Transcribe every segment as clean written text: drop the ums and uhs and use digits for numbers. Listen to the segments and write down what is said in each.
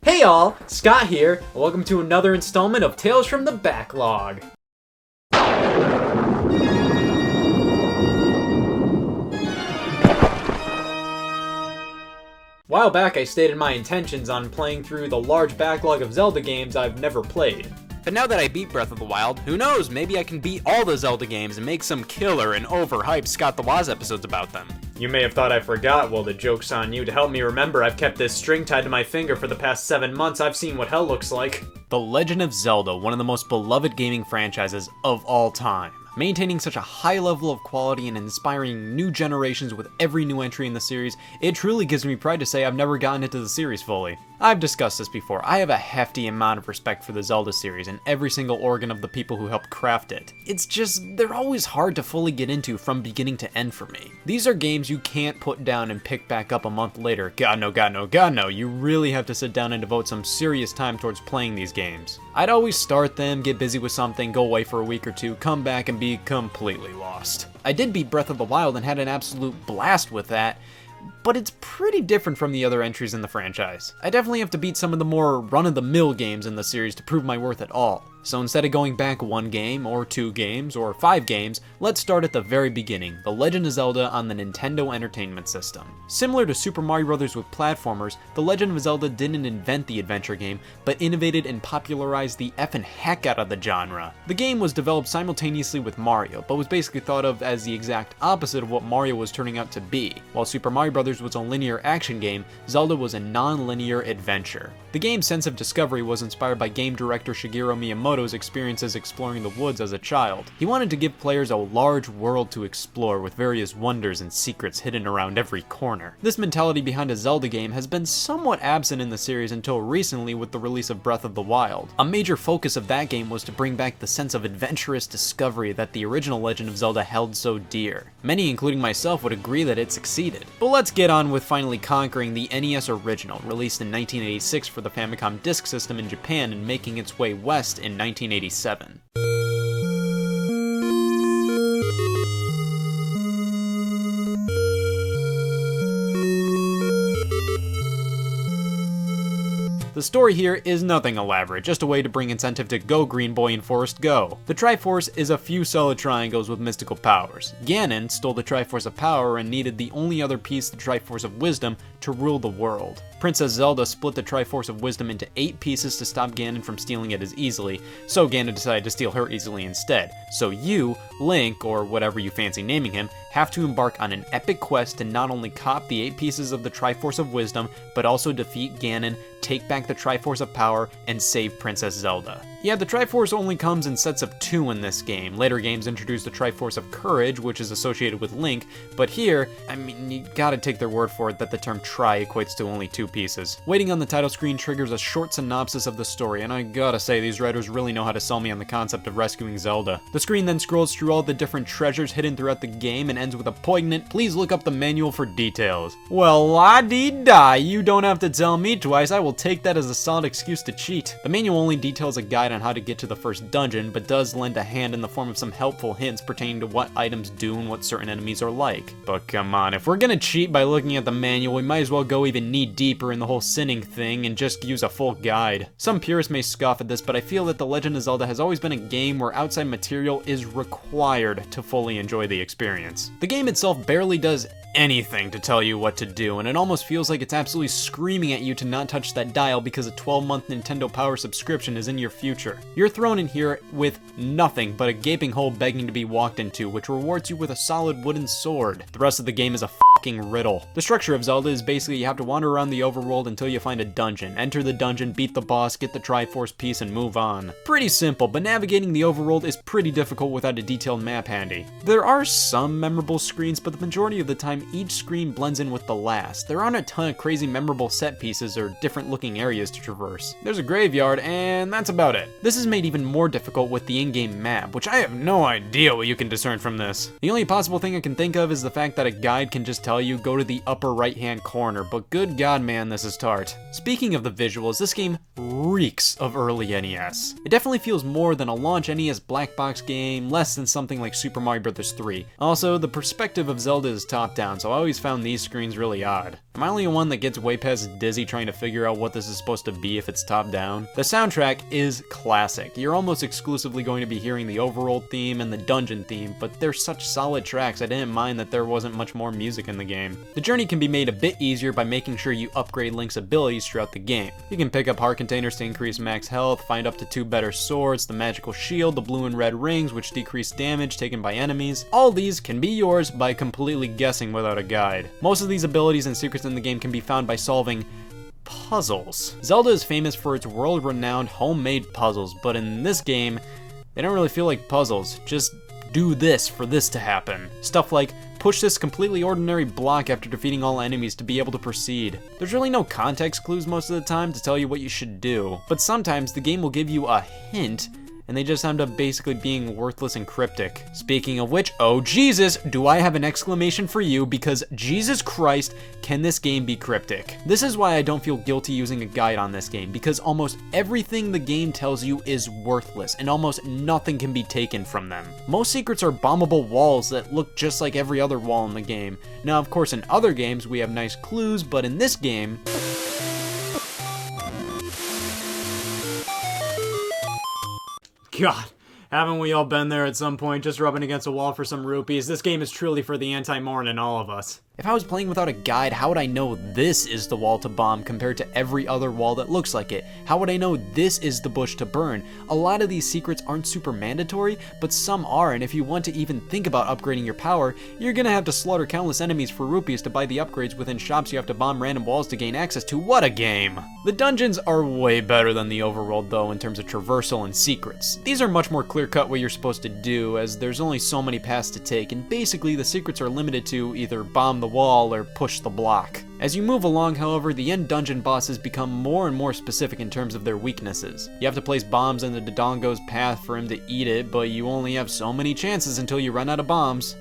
Hey all, Scott here, and welcome to another installment of Tales from the Backlog. A while back I stated my intentions on playing through the large backlog of Zelda games I've never played. But now that I beat Breath of the Wild, who knows, maybe I can beat all the Zelda games and make some killer and overhyped Scott the Woz episodes about them. You may have thought I forgot, well the joke's on you. To help me remember, I've kept this string tied to my finger for the past 7 months. I've seen what hell looks like. The Legend of Zelda, one of the most beloved gaming franchises of all time. Maintaining such a high level of quality and inspiring new generations with every new entry in the series, it truly gives me pride to say I've never gotten into the series fully. I've discussed this before, I have a hefty amount of respect for the Zelda series and every single organ of the people who helped craft it. It's just, they're always hard to fully get into from beginning to end for me. These are games you can't put down and pick back up a month later. God no, God no, God no, you really have to sit down and devote some serious time towards playing these games. I'd always start them, get busy with something, go away for a week or two, come back and be completely lost. I did beat Breath of the Wild and had an absolute blast with that, but it's pretty different from the other entries in the franchise. I definitely have to beat some of the more run-of-the-mill games in the series to prove my worth at all. So instead of going back 1 game, or 2 games, or 5 games, let's start at the very beginning, The Legend of Zelda on the Nintendo Entertainment System. Similar to Super Mario Bros. With platformers, The Legend of Zelda didn't invent the adventure game, but innovated and popularized the effing heck out of the genre. The game was developed simultaneously with Mario, but was basically thought of as the exact opposite of what Mario was turning out to be. While Super Mario Bros. Was a linear action game, Zelda was a non-linear adventure. The game's sense of discovery was inspired by game director Shigeru Miyamoto's experiences exploring the woods as a child. He wanted to give players a large world to explore with various wonders and secrets hidden around every corner. This mentality behind a Zelda game has been somewhat absent in the series until recently with the release of Breath of the Wild. A major focus of that game was to bring back the sense of adventurous discovery that the original Legend of Zelda held so dear. Many, including myself, would agree that it succeeded. But let's get on with finally conquering the NES original, released in 1986 for the Famicom Disk System in Japan and making its way west in 1987. The story here is nothing elaborate, just a way to bring incentive to go Green Boy in Forest Go. The Triforce is a few solid triangles with mystical powers. Ganon stole the Triforce of Power and needed the only other piece, the Triforce of Wisdom, to rule the world. Princess Zelda split the Triforce of Wisdom into 8 pieces to stop Ganon from stealing it as easily, so Ganon decided to steal her easily instead. So you, Link, or whatever you fancy naming him, have to embark on an epic quest to not only cop the 8 pieces of the Triforce of Wisdom, but also defeat Ganon, take back the Triforce of Power, and save Princess Zelda. Yeah, the Triforce only comes in sets of 2 in this game. Later games introduce the Triforce of Courage, which is associated with Link, but here, I mean, you gotta take their word for it that the term tri equates to only 2 pieces. Waiting on the title screen triggers a short synopsis of the story, and I gotta say, these writers really know how to sell me on the concept of rescuing Zelda. The screen then scrolls through all the different treasures hidden throughout the game and ends with a poignant, "Please look up the manual for details." Well, la-dee-da, you don't have to tell me twice, I will take that as a solid excuse to cheat. The manual only details a guide on how to get to the first dungeon, but does lend a hand in the form of some helpful hints pertaining to what items do and what certain enemies are like. But come on, if we're gonna cheat by looking at the manual, we might as well go even knee deeper in the whole sinning thing and just use a full guide. Some purists may scoff at this, but I feel that The Legend of Zelda has always been a game where outside material is required to fully enjoy the experience. The game itself barely does anything to tell you what to do, and it almost feels like it's absolutely screaming at you to not touch that dial because a 12-month Nintendo Power subscription is in your future. You're thrown in here with nothing but a gaping hole begging to be walked into, which rewards you with a solid wooden sword. The rest of the game is a fucking riddle. The structure of Zelda is basically you have to wander around the overworld until you find a dungeon, enter the dungeon, beat the boss, get the Triforce piece, and move on. Pretty simple, but navigating the overworld is pretty difficult without a detailed map handy. There are some memorable screens, but the majority of the time each screen blends in with the last. There aren't a ton of crazy memorable set pieces or different looking areas to traverse. There's a graveyard, and that's about it. This is made even more difficult with the in-game map, which I have no idea what you can discern from this. The only possible thing I can think of is the fact that a guide can just tell tell you, go to the upper right-hand corner, but good god man, this is tart. Speaking of the visuals, this game reeks of early NES. It definitely feels more than a launch NES black box game, less than something like Super Mario Bros. 3. Also, the perspective of Zelda is top-down, so I always found these screens really odd. Am I only one that gets way past dizzy trying to figure out what this is supposed to be if it's top-down? The soundtrack is classic. You're almost exclusively going to be hearing the Overworld theme and the dungeon theme, but they're such solid tracks I didn't mind that there wasn't much more music in the game. The journey can be made a bit easier by making sure you upgrade Link's abilities throughout the game. You can pick up heart containers to increase max health, find up to 2 better swords, the magical shield, the blue and red rings which decrease damage taken by enemies. All these can be yours by completely guessing without a guide. Most of these abilities and secrets in the game can be found by solving puzzles. Zelda is famous for its world-renowned homemade puzzles, but in this game, they don't really feel like puzzles. Just do this for this to happen. Stuff like, push this completely ordinary block after defeating all enemies to be able to proceed. There's really no context clues most of the time to tell you what you should do, but sometimes the game will give you a hint and they just end up basically being worthless and cryptic. Speaking of which, oh Jesus, do I have an exclamation for you, because Jesus Christ, can this game be cryptic. This is why I don't feel guilty using a guide on this game, because almost everything the game tells you is worthless, and almost nothing can be taken from them. Most secrets are bombable walls that look just like every other wall in the game. Now, of course, in other games we have nice clues, but in this game, God, haven't we all been there at some point, just rubbing against a wall for some rupees? This game is truly for the anti-morn in all of us. If I was playing without a guide, how would I know this is the wall to bomb compared to every other wall that looks like it? How would I know this is the bush to burn? A lot of these secrets aren't super mandatory, but some are, and if you want to even think about upgrading your power, you're gonna have to slaughter countless enemies for rupees to buy the upgrades within shops you have to bomb random walls to gain access to. What a game! The dungeons are way better than the overworld though in terms of traversal and secrets. These are much more clear-cut what you're supposed to do, as there's only so many paths to take, and basically the secrets are limited to either bomb the wall or push the block. As you move along, however, the end dungeon bosses become more and more specific in terms of their weaknesses. You have to place bombs in the Dodongo's path for him to eat it, but you only have so many chances until you run out of bombs.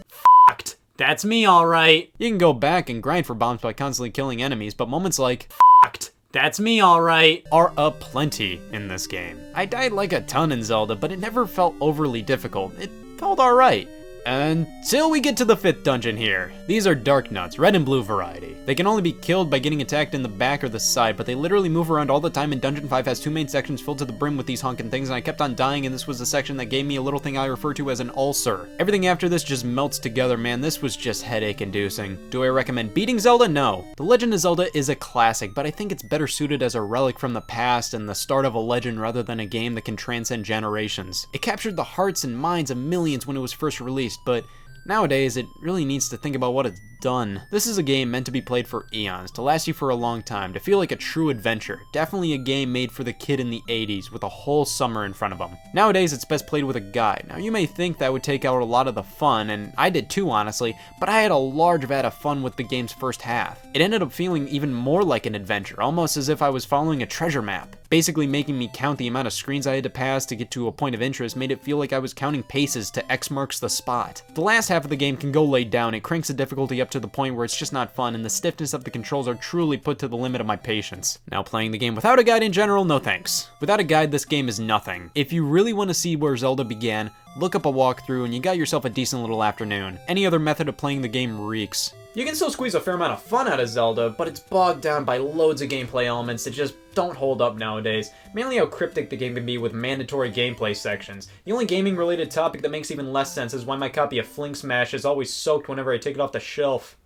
F***ed. That's me alright! You can go back and grind for bombs by constantly killing enemies, but moments like F***ed. That's me alright are aplenty in this game. I died like a ton in Zelda, but it never felt overly difficult. It felt alright. Until we get to the 5th dungeon here. These are dark nuts, red and blue variety. They can only be killed by getting attacked in the back or the side, but they literally move around all the time, and Dungeon 5 has 2 main sections filled to the brim with these honking things, and I kept on dying, and this was the section that gave me a little thing I refer to as an ulcer. Everything after this just melts together, man. This was just headache-inducing. Do I recommend beating Zelda? No. The Legend of Zelda is a classic, but I think it's better suited as a relic from the past and the start of a legend rather than a game that can transcend generations. It captured the hearts and minds of millions when it was first released, but nowadays, it really needs to think about what it's done. This is a game meant to be played for eons, to last you for a long time, to feel like a true adventure. Definitely a game made for the kid in the 80s with a whole summer in front of him. Nowadays, it's best played with a guide. Now, you may think that would take out a lot of the fun, and I did too, honestly, but I had a large vat of fun with the game's first half. It ended up feeling even more like an adventure, almost as if I was following a treasure map. Basically making me count the amount of screens I had to pass to get to a point of interest made it feel like I was counting paces to X marks the spot. The last half of the game can go laid down. It cranks the difficulty up to the point where it's just not fun, and the stiffness of the controls are truly put to the limit of my patience. Now, playing the game without a guide in general, no thanks. Without a guide, this game is nothing. If you really want to see where Zelda began, look up a walkthrough and you got yourself a decent little afternoon. Any other method of playing the game reeks. You can still squeeze a fair amount of fun out of Zelda, but it's bogged down by loads of gameplay elements that just don't hold up nowadays. Mainly how cryptic the game can be with mandatory gameplay sections. The only gaming-related topic that makes even less sense is why my copy of Fling Smash is always soaked whenever I take it off the shelf.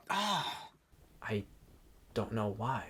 I don't know why.